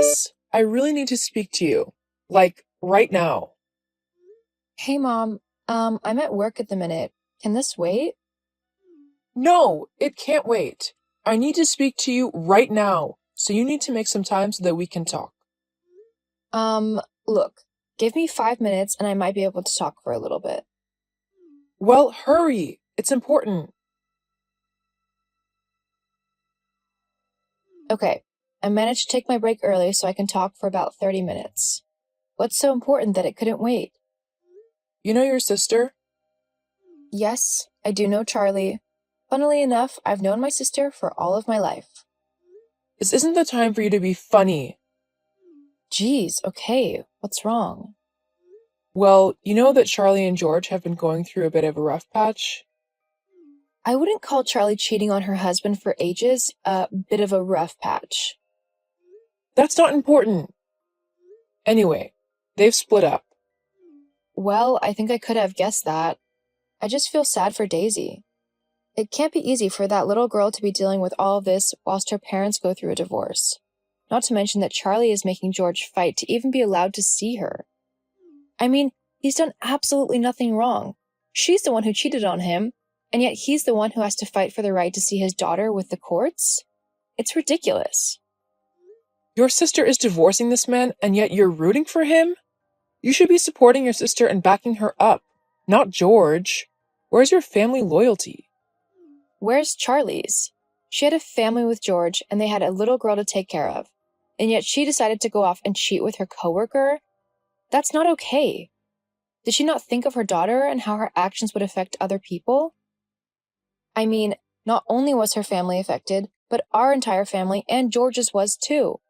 Alice, I really need to speak to you. Like, right now. Hey Mom, I'm at work at the minute. Can this wait? No, it can't wait. I need to speak to you right now, so you need to make some time so that we can talk. Look, give me 5 minutes and I might be able to talk for a little bit. Well, hurry. It's important. Okay, I managed to take my break early so I can talk for about 30 minutes. What's so important that it couldn't wait? You know your sister? Yes, I do know Charlie. Funnily enough, I've known my sister for all of my life. This isn't the time for you to be funny. Geez, okay, what's wrong? Well, you know that Charlie and George have been going through a bit of a rough patch? I wouldn't call Charlie cheating on her husband for ages a bit of a rough patch. That's not important. Anyway, they've split up. Well, I think I could have guessed that. I just feel sad for Daisy. It can't be easy for that little girl to be dealing with all of this whilst her parents go through a divorce. Not to mention that Charlie is making George fight to even be allowed to see her. I mean, he's done absolutely nothing wrong. She's the one who cheated on him, and yet he's the one who has to fight for the right to see his daughter with the courts? It's ridiculous. Your sister is divorcing this man, and yet you're rooting for him? You should be supporting your sister and backing her up, not George. Where's your family loyalty? Where's Charlie's? She had a family with George, and they had a little girl to take care of. And yet she decided to go off and cheat with her coworker? That's not okay. Did she not think of her daughter and how her actions would affect other people? I mean, not only was her family affected, but our entire family and George's was too.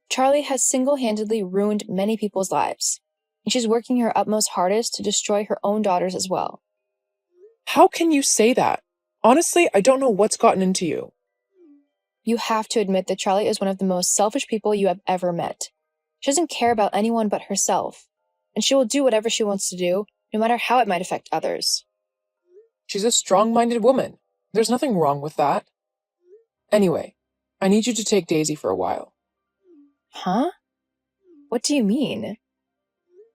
Charlie has single-handedly ruined many people's lives, and she's working her utmost hardest to destroy her own daughters as well. How can you say that? Honestly, I don't know what's gotten into you. You have to admit that Charlie is one of the most selfish people you have ever met. She doesn't care about anyone but herself, and she will do whatever she wants to do, no matter how it might affect others. She's a strong-minded woman. There's nothing wrong with that. Anyway, I need you to take Daisy for a while. Huh? What do you mean?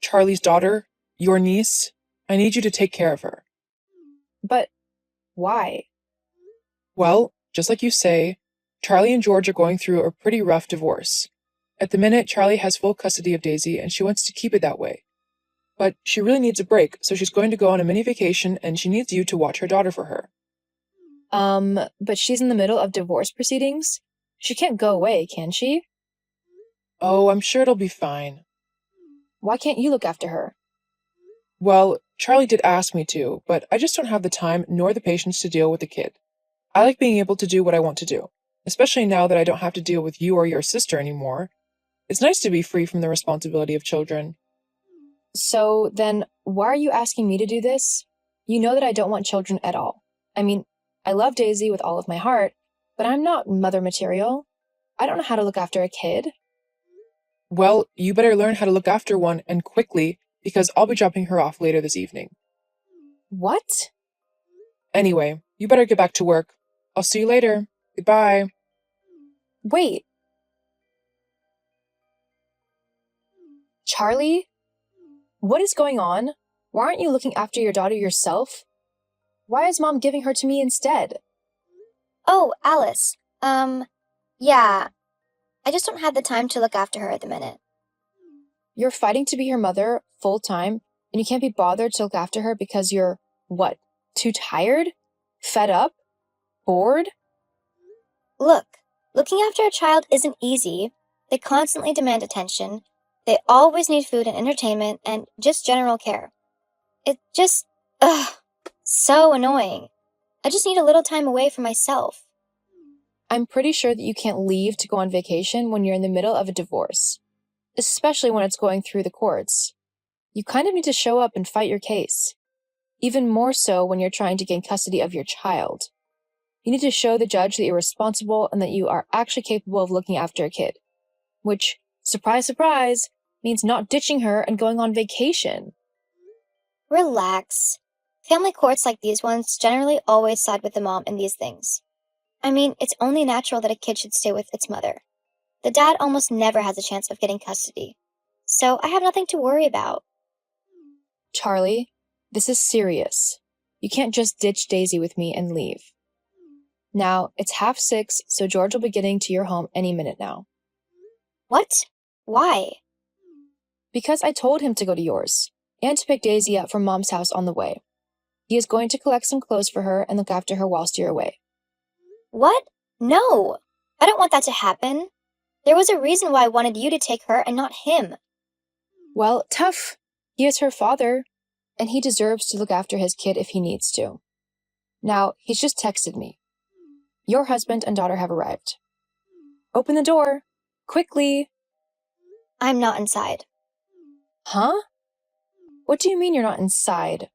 Charlie's daughter, your niece, I need you to take care of her. But why? Well, just like you say, Charlie and George are going through a pretty rough divorce. At the minute, Charlie has full custody of Daisy, and she wants to keep it that way. But she really needs a break, so she's going to go on a mini vacation, and she needs you to watch her daughter for her. But she's in the middle of divorce proceedings? She can't go away, can she? Oh, I'm sure it'll be fine. Why can't you look after her? Well, Charlie did ask me to, but I just don't have the time nor the patience to deal with the kid. I like being able to do what I want to do, especially now that I don't have to deal with you or your sister anymore. It's nice to be free from the responsibility of children. So then, why are you asking me to do this? You know that I don't want children at all. I mean, I love Daisy with all of my heart, but I'm not mother material. I don't know how to look after a kid. Well, you better learn how to look after one, and quickly, because I'll be dropping her off later this evening. What? Anyway, you better get back to work. I'll see you later. Goodbye. Wait. Charlie? What is going on? Why aren't you looking after your daughter yourself? Why is Mom giving her to me instead? Oh, Alice. Yeah. I just don't have the time to look after her at the minute. You're fighting to be her mother full-time, and you can't be bothered to look after her because you're, what, too tired? Fed up? Bored? Look, looking after a child isn't easy. They constantly demand attention. They always need food and entertainment and just general care. It just, so annoying. I just need a little time away from myself. I'm pretty sure that you can't leave to go on vacation when you're in the middle of a divorce, especially when it's going through the courts. You kind of need to show up and fight your case. Even more so when you're trying to gain custody of your child. You need to show the judge that you're responsible and that you are actually capable of looking after a kid. Which, surprise, surprise, means not ditching her and going on vacation. Relax. Family courts like these ones generally always side with the mom in these things. I mean, it's only natural that a kid should stay with its mother. The dad almost never has a chance of getting custody. So I have nothing to worry about. Charlie, this is serious. You can't just ditch Daisy with me and leave. Now, it's 6:30, so George will be getting to your home any minute now. What? Why? Because I told him to go to yours, and to pick Daisy up from Mom's house on the way. He is going to collect some clothes for her and look after her whilst you're away. What? No! I don't want that to happen. There was a reason why I wanted you to take her and not him. Well, tough. He is her father, and he deserves to look after his kid if he needs to. Now, he's just texted me. Your husband and daughter have arrived. Open the door. Quickly. I'm not inside. Huh? What do you mean you're not inside?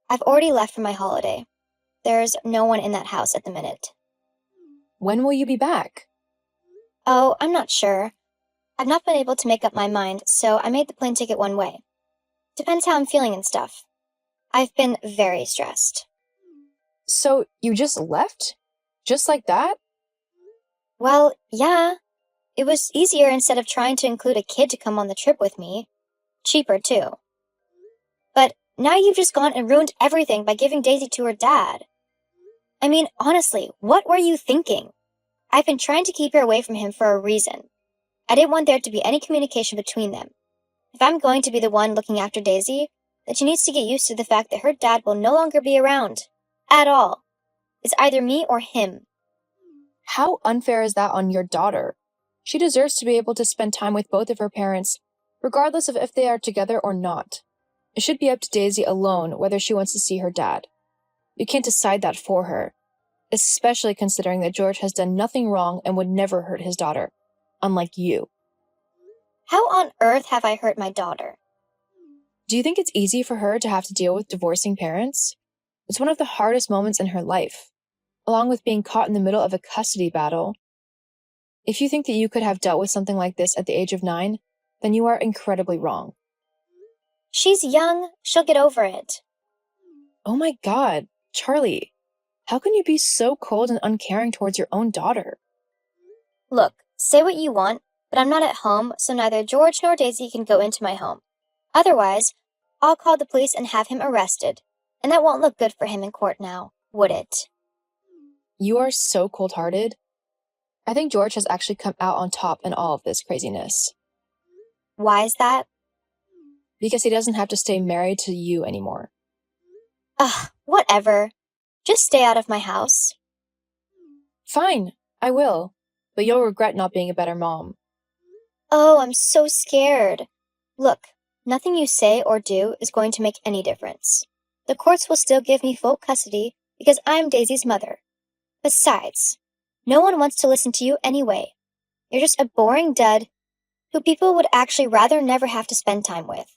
I've already left for my holiday. There's no one in that house at the minute. When will you be back? Oh, I'm not sure. I've not been able to make up my mind, so I made the plane ticket one way. Depends how I'm feeling and stuff. I've been very stressed. So you just left? Just like that? Well, yeah. It was easier instead of trying to include a kid to come on the trip with me. Cheaper, too. But now you've just gone and ruined everything by giving Daisy to her dad. I mean, honestly, what were you thinking? I've been trying to keep her away from him for a reason. I didn't want there to be any communication between them. If I'm going to be the one looking after Daisy, then she needs to get used to the fact that her dad will no longer be around. At all. It's either me or him. How unfair is that on your daughter? She deserves to be able to spend time with both of her parents, regardless of if they are together or not. It should be up to Daisy alone whether she wants to see her dad. You can't decide that for her, especially considering that George has done nothing wrong and would never hurt his daughter, unlike you. How on earth have I hurt my daughter? Do you think it's easy for her to have to deal with divorcing parents? It's one of the hardest moments in her life, along with being caught in the middle of a custody battle. If you think that you could have dealt with something like this at the age of 9, then you are incredibly wrong. She's young. She'll get over it. Oh my God, Charlie, how can you be so cold and uncaring towards your own daughter? Look, say what you want, but I'm not at home, so neither George nor Daisy can go into my home. Otherwise, I'll call the police and have him arrested, and that won't look good for him in court now, would it? You are so cold-hearted. I think George has actually come out on top in all of this craziness. Why is that? Because he doesn't have to stay married to you anymore. Ugh, whatever. Just stay out of my house. Fine, I will, but you'll regret not being a better mom. Oh, I'm so scared. Look, nothing you say or do is going to make any difference. The courts will still give me full custody because I'm Daisy's mother. Besides, no one wants to listen to you anyway. You're just a boring dud who people would actually rather never have to spend time with.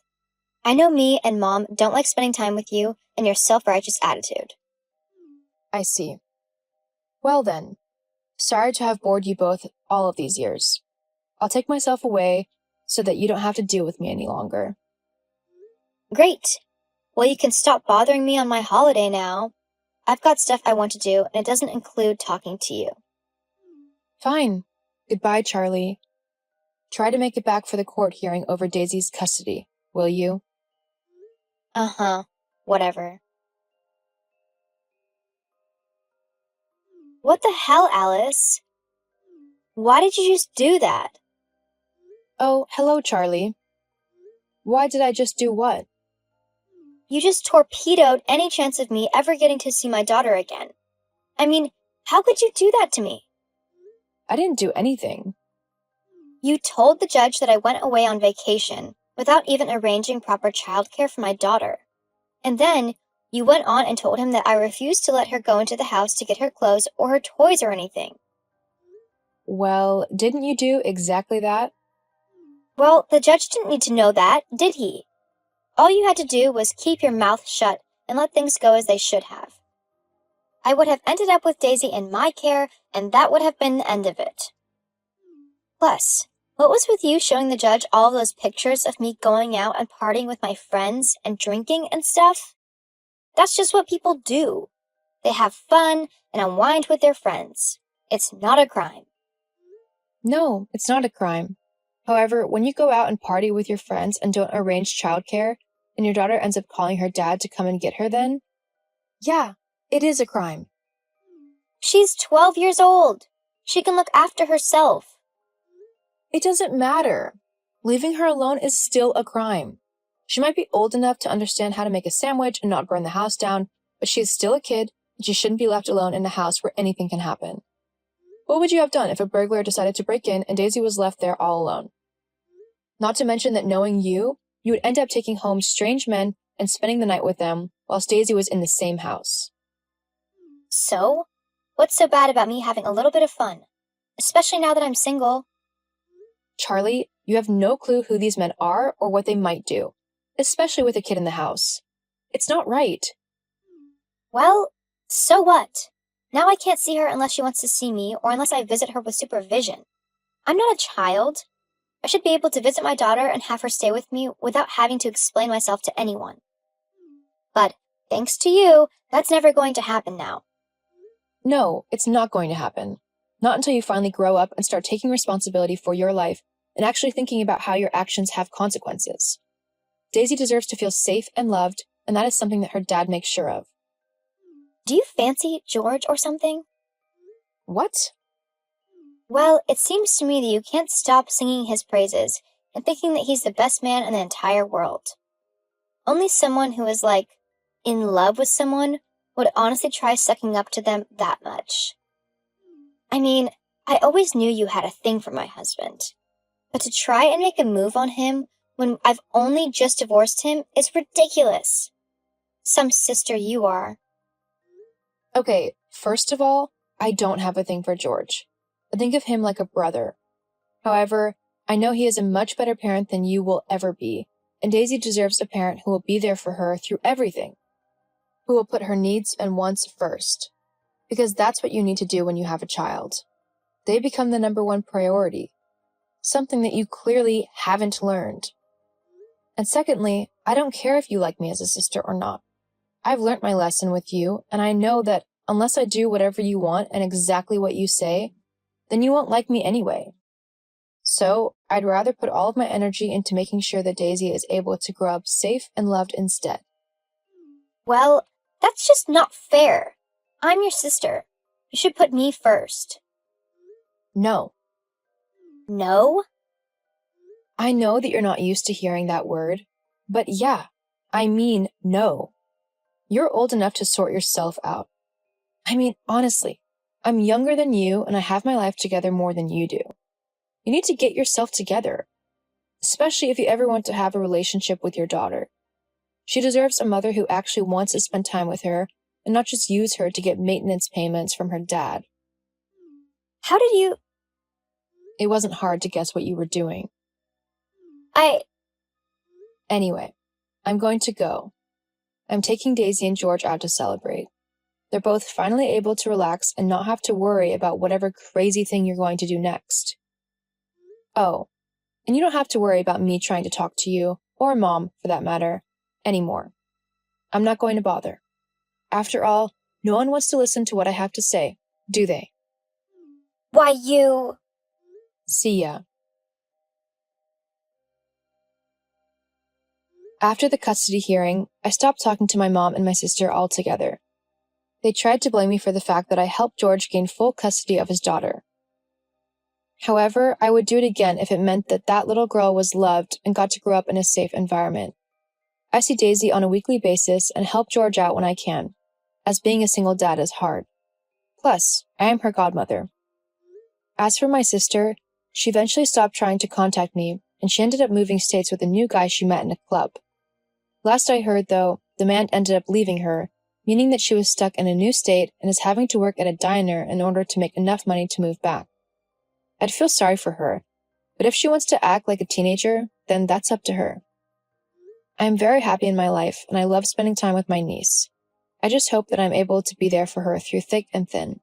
I know me and Mom don't like spending time with you and your self-righteous attitude. I see. Well then, sorry to have bored you both all of these years. I'll take myself away so that you don't have to deal with me any longer. Great. Well, you can stop bothering me on my holiday now. I've got stuff I want to do, and it doesn't include talking to you. Fine. Goodbye, Charlie. Try to make it back for the court hearing over Daisy's custody, will you? Uh-huh. Whatever. What the hell, Alice? Why did you just do that? Oh, hello, Charlie. Why did I just do what? You just torpedoed any chance of me ever getting to see my daughter again. I mean, how could you do that to me? I didn't do anything. You told the judge that I went away on vacation without even arranging proper childcare for my daughter. And then you went on and told him that I refused to let her go into the house to get her clothes or her toys or anything. Well, didn't you do exactly that? Well, the judge didn't need to know that, did he? All you had to do was keep your mouth shut and let things go as they should have. I would have ended up with Daisy in my care, and that would have been the end of it. Plus, what was with you showing the judge all those pictures of me going out and partying with my friends and drinking and stuff? That's just what people do. They have fun and unwind with their friends. It's not a crime. No, it's not a crime. However, when you go out and party with your friends and don't arrange childcare, and your daughter ends up calling her dad to come and get her then, yeah, it is a crime. She's 12 years old. She can look after herself. It doesn't matter. Leaving her alone is still a crime. She might be old enough to understand how to make a sandwich and not burn the house down, but she is still a kid, and she shouldn't be left alone in a house where anything can happen. What would you have done if a burglar decided to break in and Daisy was left there all alone? Not to mention that knowing you would end up taking home strange men and spending the night with them, whilst Daisy was in the same house. So? What's so bad about me having a little bit of fun? Especially now that I'm single. Charlie, you have no clue who these men are or what they might do, especially with a kid in the house. It's not right. Well, so what? Now I can't see her unless she wants to see me or unless I visit her with supervision. I'm not a child. I should be able to visit my daughter and have her stay with me without having to explain myself to anyone. But, thanks to you, that's never going to happen now. No, it's not going to happen. Not until you finally grow up and start taking responsibility for your life and actually thinking about how your actions have consequences. Daisy deserves to feel safe and loved, and that is something that her dad makes sure of. Do you fancy George or something? What? Well, it seems to me that you can't stop singing his praises and thinking that he's the best man in the entire world. Only someone who is, in love with someone would honestly try sucking up to them that much. I mean, I always knew you had a thing for my husband. But to try and make a move on him when I've only just divorced him is ridiculous. Some sister you are. Okay, first of all, I don't have a thing for George. I think of him like a brother. However, I know he is a much better parent than you will ever be, and Daisy deserves a parent who will be there for her through everything, who will put her needs and wants first, because that's what you need to do when you have a child. They become the number one priority, something that you clearly haven't learned. And secondly, I don't care if you like me as a sister or not. I've learnt my lesson with you, and I know that unless I do whatever you want and exactly what you say, then you won't like me anyway. So, I'd rather put all of my energy into making sure that Daisy is able to grow up safe and loved instead. Well, that's just not fair. I'm your sister. You should put me first. No. No? I know that you're not used to hearing that word, but yeah, I mean no. You're old enough to sort yourself out. I mean, honestly, I'm younger than you and I have my life together more than you do. You need to get yourself together, especially if you ever want to have a relationship with your daughter. She deserves a mother who actually wants to spend time with her and not just use her to get maintenance payments from her dad. How did you... It wasn't hard to guess what you were doing. Anyway, I'm going to go. I'm taking Daisy and George out to celebrate. They're both finally able to relax and not have to worry about whatever crazy thing you're going to do next. Oh, and you don't have to worry about me trying to talk to you, or Mom, for that matter, anymore. I'm not going to bother. After all, no one wants to listen to what I have to say, do they? Why, you... See ya. After the custody hearing, I stopped talking to my mom and my sister altogether. They tried to blame me for the fact that I helped George gain full custody of his daughter. However, I would do it again if it meant that that little girl was loved and got to grow up in a safe environment. I see Daisy on a weekly basis and help George out when I can, as being a single dad is hard. Plus, I am her godmother. As for my sister, she eventually stopped trying to contact me, and she ended up moving states with a new guy she met in a club. Last I heard, though, the man ended up leaving her, meaning that she was stuck in a new state and is having to work at a diner in order to make enough money to move back. I'd feel sorry for her, but if she wants to act like a teenager, then that's up to her. I am very happy in my life, and I love spending time with my niece. I just hope that I'm able to be there for her through thick and thin.